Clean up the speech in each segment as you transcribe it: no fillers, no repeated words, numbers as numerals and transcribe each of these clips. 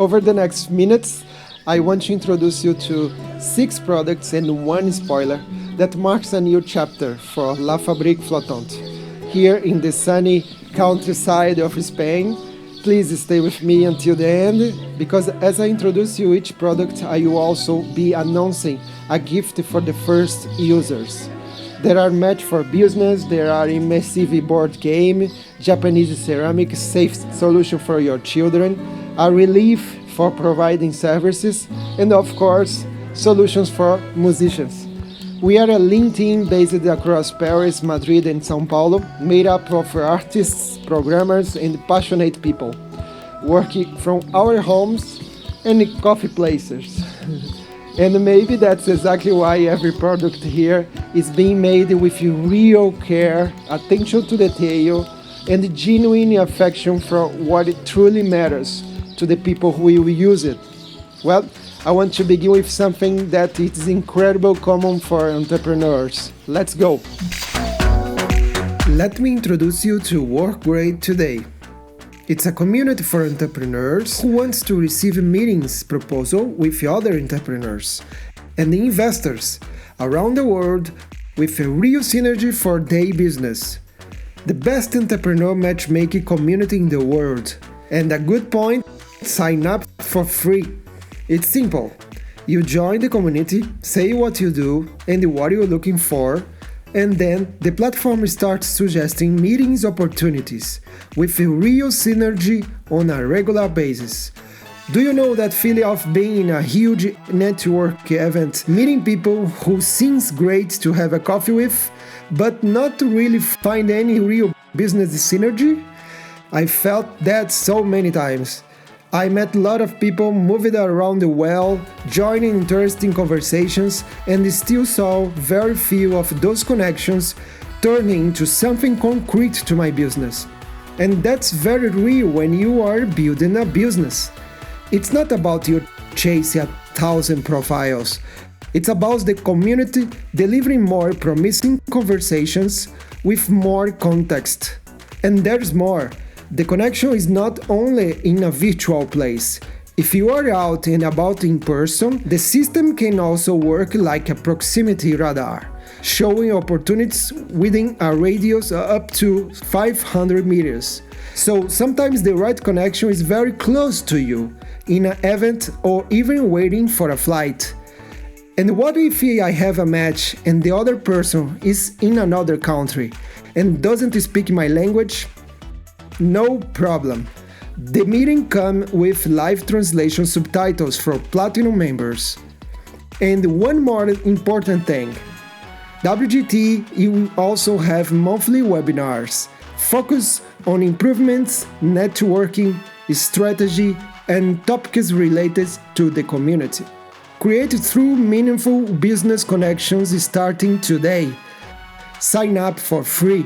over the next minutes, I want to introduce you to 6 products and 1 spoiler that marks a new chapter for La Fabrique Flottante. Here in the sunny countryside of Spain, please stay with me until the end, because as I introduce you each product, I will also be announcing a gift for the first users. There are match for business, there are immersive board game, Japanese ceramic safe solution for your children, a relief for providing services, and of course, solutions for musicians. We are a lean team based across Paris, Madrid, and São Paulo, made up of artists, programmers, and passionate people, working from our homes and coffee places. And maybe that's exactly why every product here is being made with real care, attention to detail, and genuine affection for what it truly matters to the people who will use it. Well, I want to begin with something that is incredibly common for entrepreneurs. Let's go! Let me introduce you to Work Great Today. It's a community for entrepreneurs who wants to receive meetings proposal with other entrepreneurs and investors around the world with a real synergy for their business. The best entrepreneur matchmaking community in the world. And a good point, sign up for free. It's simple. You join the community, say what you do and what you're looking for, and then the platform starts suggesting meetings opportunities with a real synergy on a regular basis. Do you know that feeling of being in a huge network event, meeting people who seems great to have a coffee with, but not to really find any real business synergy? I felt that so many times. I met a lot of people moving around the world, joining interesting conversations, and still saw very few of those connections turning into something concrete to my business. And that's very real when you are building a business. It's not about you chasing 1,000 profiles. It's about the community delivering more promising conversations with more context. And there's more. The connection is not only in a virtual place. If you are out and about in person, the system can also work like a proximity radar, showing opportunities within a radius up to 500 meters. So sometimes the right connection is very close to you, in an event or even waiting for a flight. And what if I have a match and the other person is in another country and doesn't speak my language? No problem. The meeting comes with live translation subtitles for Platinum members. And one more important thing. WGT will also have monthly webinars focused on improvements, networking, strategy, and topics related to the community. Created through meaningful business connections starting today. Sign up for free.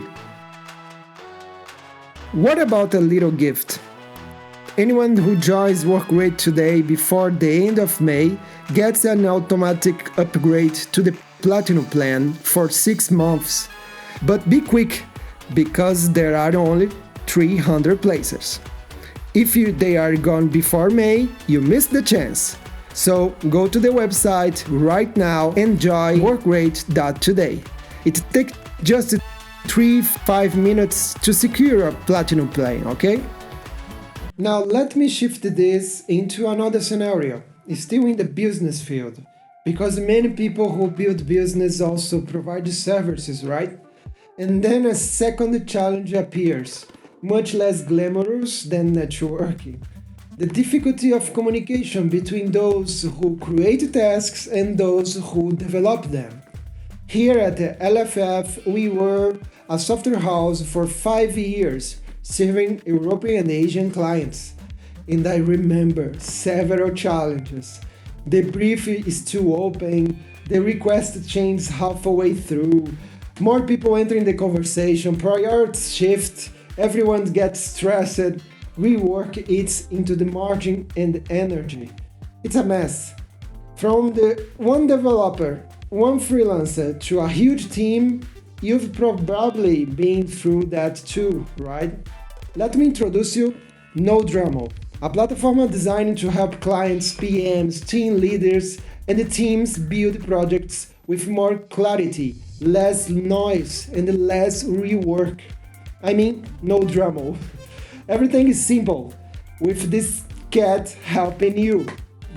What about a little gift? Anyone who joins Work Great today before the end of May gets an automatic upgrade to the Platinum plan for 6 months. But be quick, because there are only 300 places. If they are gone before May, you missed the chance. So go to the website right now and join workgreat.today. It takes just 3-5 minutes to secure a Platinum plan, okay? Now let me shift this into another scenario, still in the business field, because many people who build business also provide services, right? And then a second challenge appears, much less glamorous than networking. The difficulty of communication between those who create tasks and those who develop them. Here at the LFF, we were a software house for 5 years, serving European and Asian clients. And I remember several challenges. The brief is too open, the request changes halfway through, more people entering the conversation, priorities shift, everyone gets stressed, rework eats into the margin and energy. It's a mess. From the one developer, one freelancer to a huge team, you've probably been through that too, right? Let me introduce you, no drama. A platform designed to help clients, PMs, team leaders, and the teams build projects with more clarity, less noise, and less rework. I mean, no drama. Everything is simple, with this cat helping you.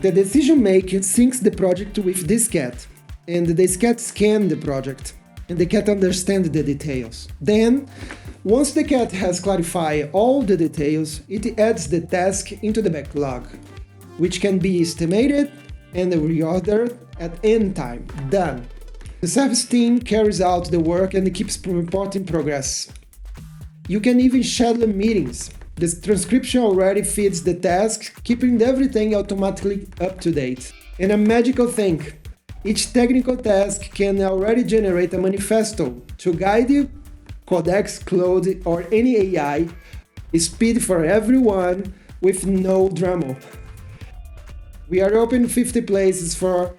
The decision maker syncs the project with this cat, and this cat scans the project, and the cat understands the details. Then, once the cat has clarified all the details, it adds the task into the backlog, which can be estimated and reordered at any time. Done. The service team carries out the work and keeps reporting progress. You can even schedule meetings. The transcription already feeds the task, keeping everything automatically up to date. And a magical thing, each technical task can already generate a manifesto to guide you. Codex, Claude, or any AI, speed for everyone with no drama. We are open 50 places for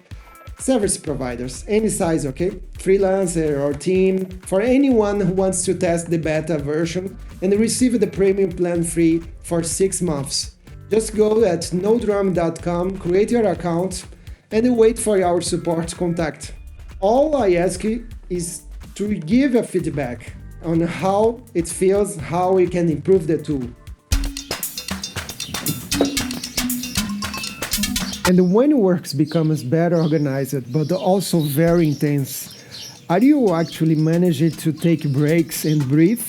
service providers, any size, okay? Freelancer or team, for anyone who wants to test the beta version and receive the premium plan free for 6 months. Just go at nodrum.com, create your account, and wait for our support contact. All I ask is to give a feedback on how it feels, how we can improve the tool. And when work becomes better organized, but also very intense, are you actually managing to take breaks and breathe?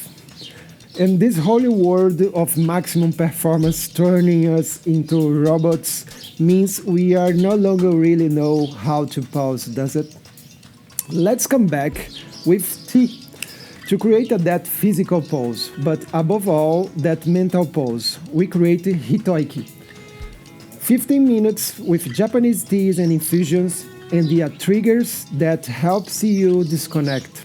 And this holy world of maximum performance turning us into robots means we are no longer really know how to pause, does it? Let's come back with T. To create that physical pose, but above all, that mental pose, we created Hitoiki. 15 minutes with Japanese teas and infusions and the triggers that helps you disconnect.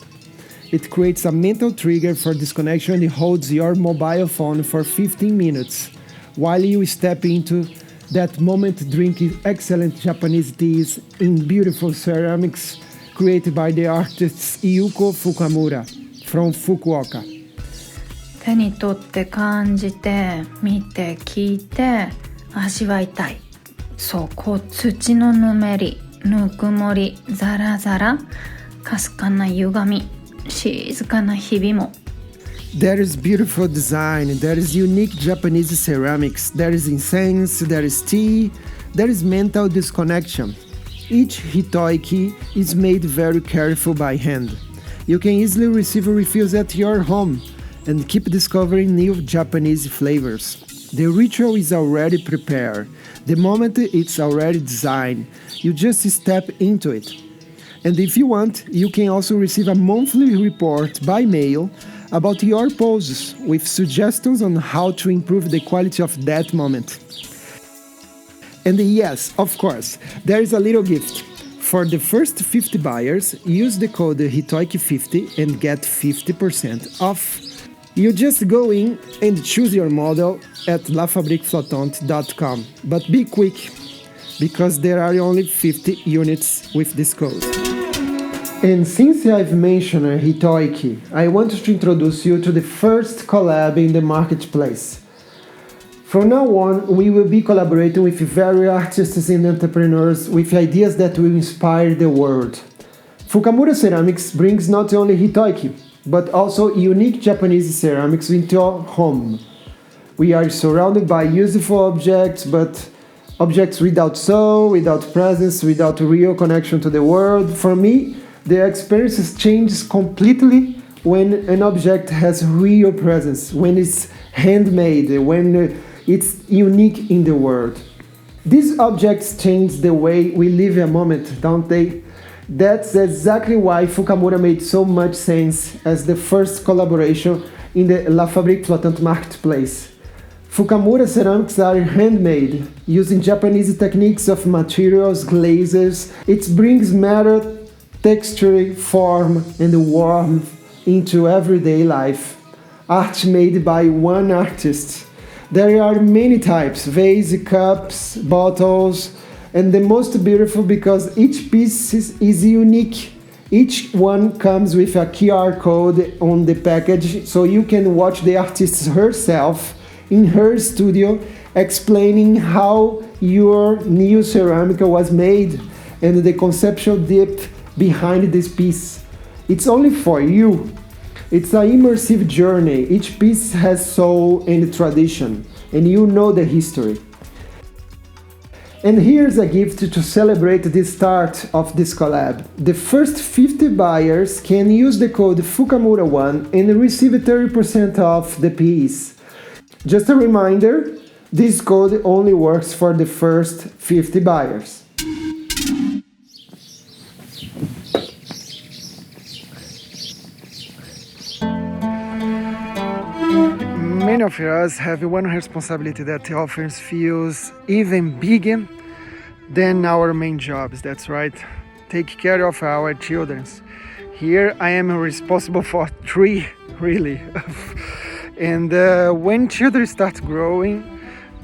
It creates a mental trigger for disconnection and holds your mobile phone for 15 minutes while you step into that moment drinking excellent Japanese teas in beautiful ceramics created by the artist Yuko Fukamura from Fukuoka. 手に取って感じて見て聞いて味わいたい。そうこう土のぬめりぬくもりザラザラかすかな歪み静かなひびも。There is beautiful design, there is unique Japanese ceramics, there is incense, there is tea, there is mental disconnection. Each hitoiki is made very careful by hand. You can easily receive refills at your home and keep discovering new Japanese flavors. The ritual is already prepared. The moment it's already designed, you just step into it. And if you want, you can also receive a monthly report by mail about your poses with suggestions on how to improve the quality of that moment. And yes, of course, there is a little gift. For the first 50 buyers, use the code Hitoiki50 and get 50% off. You just go in and choose your model at lafabriqueflottante.com. But be quick, because there are only 50 units with this code. And since I've mentioned Hitoiki, I want to introduce you to the first collab in the marketplace. From now on, we will be collaborating with various artists and entrepreneurs with ideas that will inspire the world. Fukamura Ceramics brings not only Hitoiki, but also unique Japanese ceramics into your home. We are surrounded by useful objects, but objects without soul, without presence, without real connection to the world. For me, the experience changes completely when an object has real presence, when it's handmade, when it's unique in the world. These objects change the way we live a moment, don't they? That's exactly why Fukamura made so much sense as the first collaboration in the La Fabrique Flottante marketplace. Fukamura ceramics are handmade, using Japanese techniques of materials, glazes. It brings matter, texture, form, and warmth into everyday life. Art made by one artist. There are many types, vase, cups, bottles, and the most beautiful because each piece is unique. Each one comes with a QR code on the package so you can watch the artist herself in her studio explaining how your new ceramic was made and the conceptual depth behind this piece. It's only for you. It's an immersive journey. Each piece has soul and tradition, and you know the history. And here's a gift to celebrate the start of this collab. The first 50 buyers can use the code FUKAMURA1 and receive 30% off the piece. Just a reminder, this code only works for the first 50 buyers. Many of us have one responsibility that often feels even bigger than our main jobs, that's right. Take care of our children. Here I am responsible for 3, really. And when children start growing,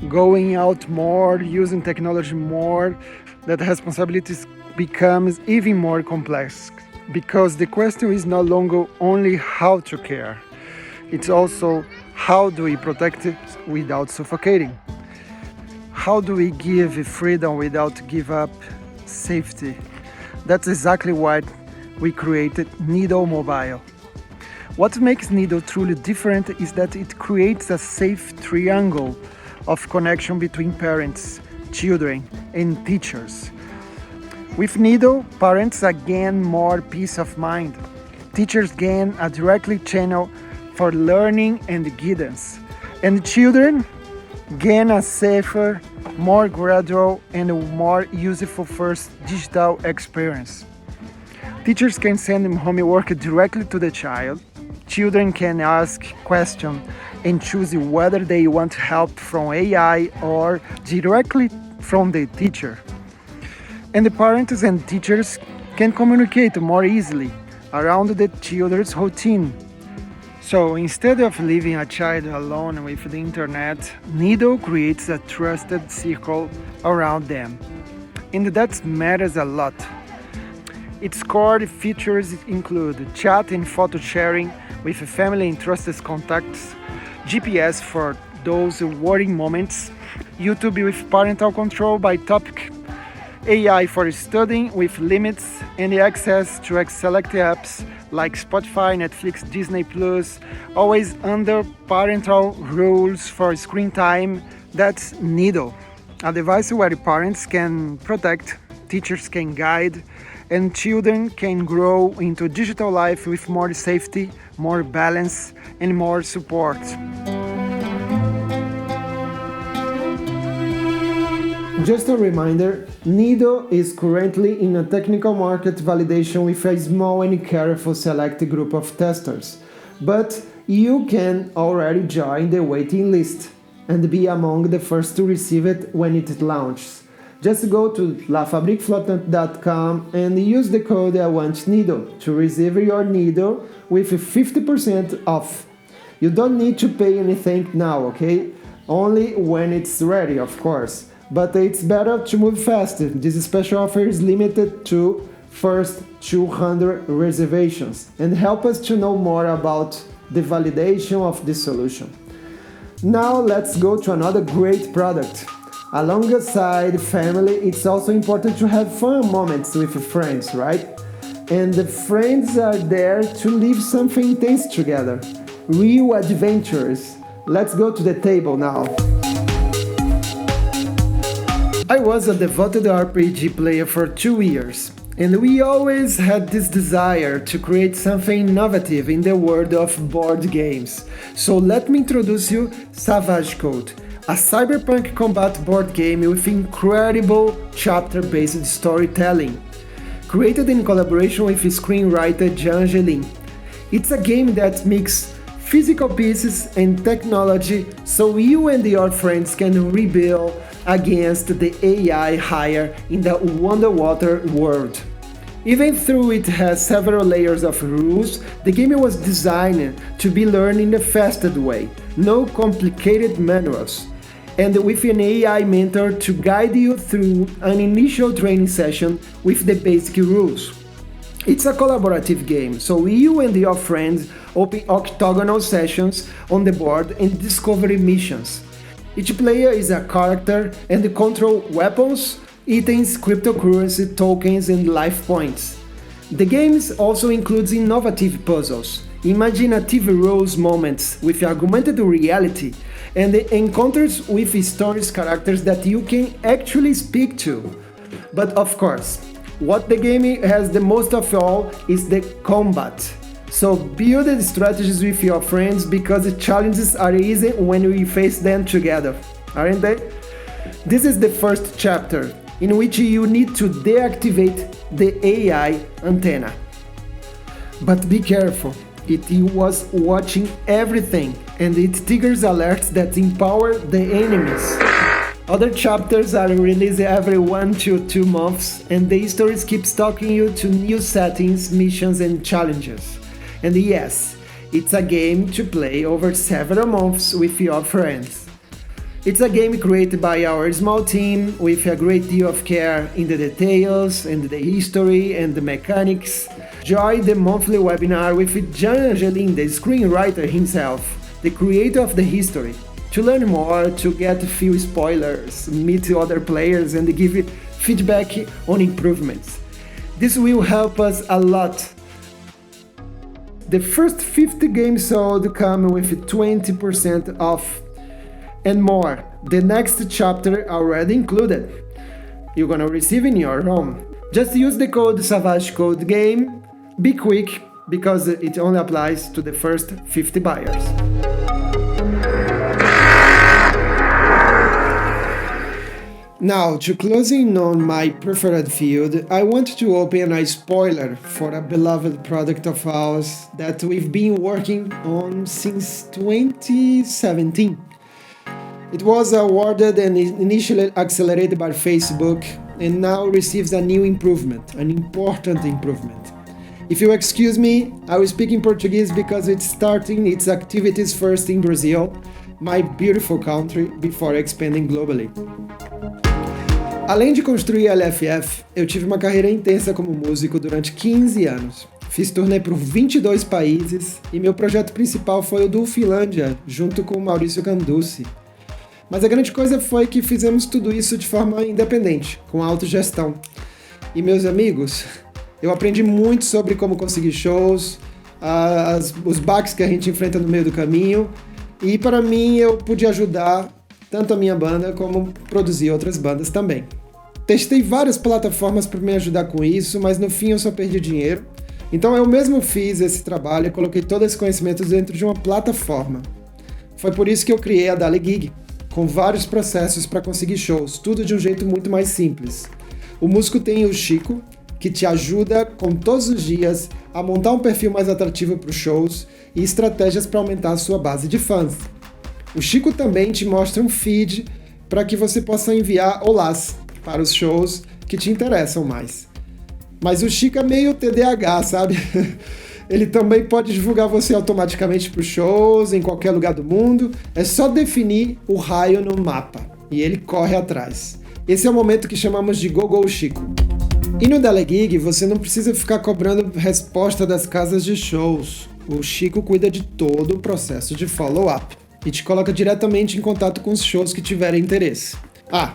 going out more, using technology more, that responsibility becomes even more complex. Because the question is no longer only how to care. It's also how do we protect it without suffocating? How do we give freedom without give up safety? That's exactly why we created Nido Mobile. What makes Nido truly different is that it creates a safe triangle of connection between parents, children, and teachers. With Nido, parents gain more peace of mind. Teachers gain a direct channel for learning and guidance, and children gain a safer, more gradual and more useful first digital experience. Teachers can send homework directly to the child. Children can ask questions and choose whether they want help from AI or directly from the teacher. And the parents and teachers can communicate more easily around the children's routine. So instead of leaving a child alone with the internet, Nido creates a trusted circle around them. And that matters a lot. Its core features include chat and photo sharing with family and trusted contacts, GPS for those worrying moments, YouTube with parental control by topic, AI for studying with limits, and access to select apps like Spotify, Netflix, Disney Plus, always under parental rules for screen time. That's Nido, a device where parents can protect, teachers can guide, and children can grow into digital life with more safety, more balance, and more support. Just a reminder, Nido is currently in a technical market validation with a small and careful select group of testers, but you can already join the waiting list and be among the first to receive it when it launches. Just go to lafabriqueflottante.com and use the code I want Nido to receive your Nido with 50% off. You don't need to pay anything now, okay? Only when it's ready, of course. But it's better to move fast. This special offer is limited to first 200 reservations and help us to know more about the validation of this solution. Now let's go to another great product. Alongside family, it's also important to have fun moments with friends, right? And the friends are there to live something intense together. Real adventures. Let's go to the table now. I was a devoted RPG player for 2 years, and we always had this desire to create something innovative in the world of board games. So let me introduce you Savage Code, a cyberpunk combat board game with incredible chapter-based storytelling, created in collaboration with screenwriter Jean Angelin. It's a game that mixes physical pieces and technology so you and your friends can rebel against the AI hire in the underwater world. Even though it has several layers of rules, the game was designed to be learned in a fastest way, no complicated manuals, and with an AI mentor to guide you through an initial training session with the basic rules. It's a collaborative game, so you and your friends open octagonal sessions on the board and discover missions. Each player is a character and control weapons, items, cryptocurrency, tokens, and life points. The game also includes innovative puzzles, imaginative rules moments with augmented reality, and encounters with stories characters that you can actually speak to. But of course, what the game has the most of all is the combat. So build the strategies with your friends because the challenges are easy when we face them together, aren't they? This is the first chapter, in which you need to deactivate the AI antenna. But be careful, it was watching everything and it triggers alerts that empower the enemies. Other chapters are released every 1 to 2 months, and the stories keep stalking you to new settings, missions, and challenges. And yes, it's a game to play over several months with your friends. It's a game created by our small team with a great deal of care in the details and the history and the mechanics. Join the monthly webinar with Jan Angelin, the screenwriter himself, the creator of the history. To learn more, to get a few spoilers, meet other players and give feedback on improvements. This will help us a lot. The first 50 games sold come with 20% off and more. The next chapter already included. You're gonna receive in your home. Just use the code SAVAGECODEGAME. Be quick because it only applies to the first 50 buyers. Now, to closing on my preferred field, I want to open a spoiler for a beloved product of ours that we've been working on since 2017. It was awarded and initially accelerated by Facebook and now receives a new improvement, an important improvement. If you excuse me, I will speak in Portuguese because it's starting its activities first in Brazil, my beautiful country, before expanding globally. Além de construir a LFF, eu tive uma carreira intensa como músico durante 15 anos. Fiz turnê por 22 países e meu projeto principal foi o do Finlândia, junto com o Maurício Canducci. Mas a grande coisa foi que fizemos tudo isso de forma independente, com autogestão. E meus amigos, eu aprendi muito sobre como conseguir shows, os baques que a gente enfrenta no meio do caminho, e para mim eu pude ajudar tanto a minha banda como produzir outras bandas também. Testei várias plataformas para me ajudar com isso, mas no fim eu só perdi dinheiro. Então eu mesmo fiz esse trabalho e coloquei todo esse conhecimento dentro de uma plataforma. Foi por isso que eu criei a Dali Gig, com vários processos para conseguir shows, tudo de um jeito muito mais simples. O músico tem o Chico, que te ajuda com todos os dias a montar um perfil mais atrativo para os shows e estratégias para aumentar a sua base de fãs. O Chico também te mostra um feed para que você possa enviar olás para os shows que te interessam mais. Mas o Chico é meio TDAH, sabe? Ele também pode divulgar você automaticamente para os shows em qualquer lugar do mundo. É só definir o raio no mapa e ele corre atrás. Esse é o momento que chamamos de Go Chico. E no Dali Gig você não precisa ficar cobrando resposta das casas de shows. O Chico cuida de todo o processo de follow-up e te coloca diretamente em contato com os shows que tiverem interesse.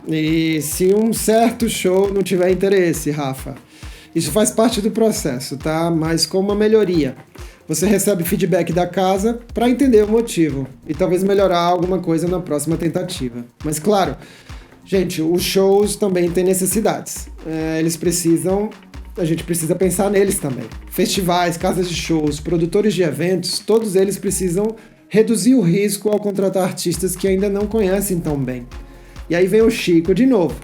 E se um certo show não tiver interesse, Rafa? Isso faz parte do processo, tá? Mas com uma melhoria. Você recebe feedback da casa para entender o motivo e talvez melhorar alguma coisa na próxima tentativa. Mas claro, gente, os shows também têm necessidades. A gente precisa pensar neles também. Festivais, casas de shows, produtores de eventos, todos eles precisam reduzir o risco ao contratar artistas que ainda não conhecem tão bem. E aí vem o Chico de novo.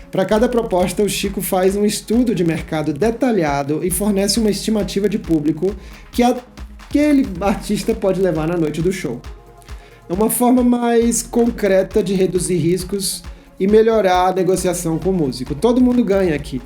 Para cada proposta, o Chico faz um estudo de mercado detalhado e fornece uma estimativa de público que aquele artista pode levar na noite do show. É uma forma mais concreta de reduzir riscos e melhorar a negociação com o músico. Todo mundo ganha aqui.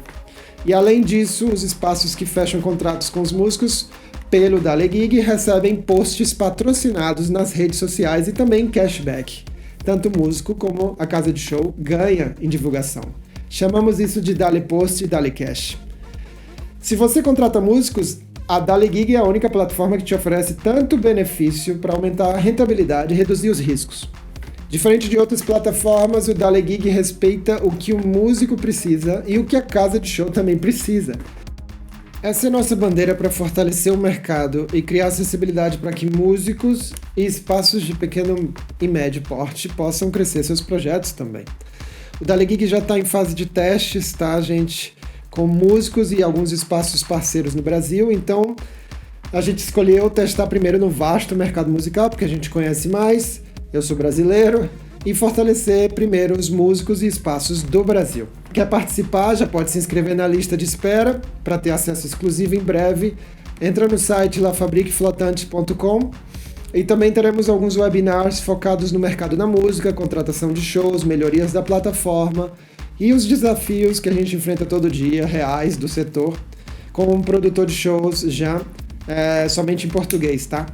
E além disso, os espaços que fecham contratos com os músicos pelo Dali Gig recebem posts patrocinados nas redes sociais e também cashback. Tanto o músico como a casa de show ganha em divulgação. Chamamos isso de Dali Post e Dali Cash. Se você contrata músicos, a Dali Gig é a única plataforma que te oferece tanto benefício para aumentar a rentabilidade e reduzir os riscos. Diferente de outras plataformas, o Dali Gig respeita o que o músico precisa e o que a casa de show também precisa. Essa é a nossa bandeira para fortalecer o mercado e criar acessibilidade para que músicos e espaços de pequeno e médio porte possam crescer seus projetos também. O Dali Gig já está em fase de testes, tá, gente? Com músicos e alguns espaços parceiros no Brasil, então a gente escolheu testar primeiro no vasto mercado musical, porque a gente conhece mais, eu sou brasileiro, e fortalecer primeiro os músicos e espaços do Brasil. Quer participar? Já pode se inscrever na lista de espera para ter acesso exclusivo em breve. Entra no site fabriqueflottante.com e também teremos alguns webinars focados no mercado da música, contratação de shows, melhorias da plataforma e os desafios que a gente enfrenta todo dia, reais, do setor, como um produtor de shows já somente em português, tá?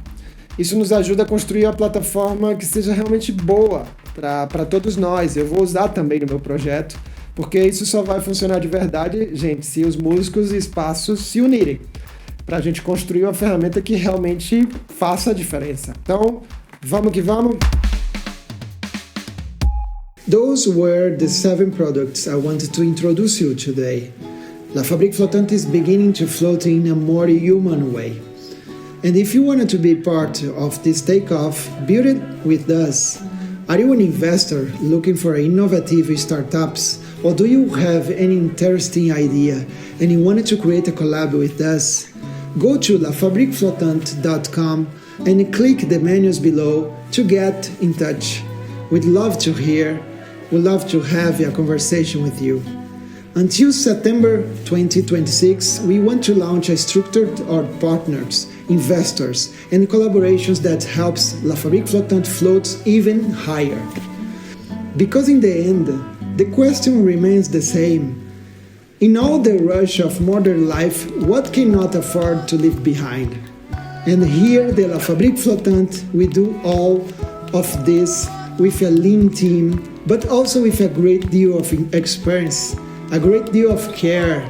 Isso nos ajuda a construir uma plataforma que seja realmente boa para todos nós. Eu vou usar também no meu projeto, porque isso só vai funcionar de verdade, gente, se os músicos e espaços se unirem, para a gente construir uma ferramenta que realmente faça a diferença. Então, vamos que vamos! Those were the 7 products I wanted to introduce you today. La Fabrique Flottante is beginning to float in a more human way. And if you wanted to be part of this takeoff, build it with us. Are you an investor looking for innovative startups? Or do you have any interesting idea and you wanted to create a collab with us? Go to lafabriqueflottante.com and click the menus below to get in touch. We'd love to hear. We'd love to have a conversation with you. Until September 2026, we want to launch a structured our partners, investors, and collaborations that helps La Fabrique Flottante float even higher. Because in the end, the question remains the same. In all the rush of modern life, what cannot afford to leave behind? And here at La Fabrique Flottante, we do all of this with a lean team, but also with a great deal of experience, a great deal of care,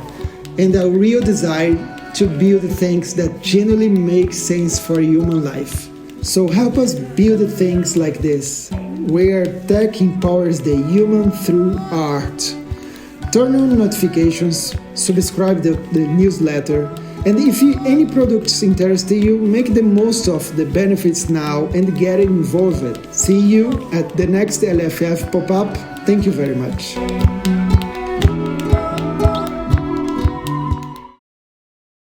and a real desire to build things that genuinely make sense for human life. So help us build things like this, where tech empowers the human through art. Turn on notifications, subscribe to the newsletter, and if any products interest you, make the most of the benefits now and get involved. See you at the next LFF Popup. Thank you very much.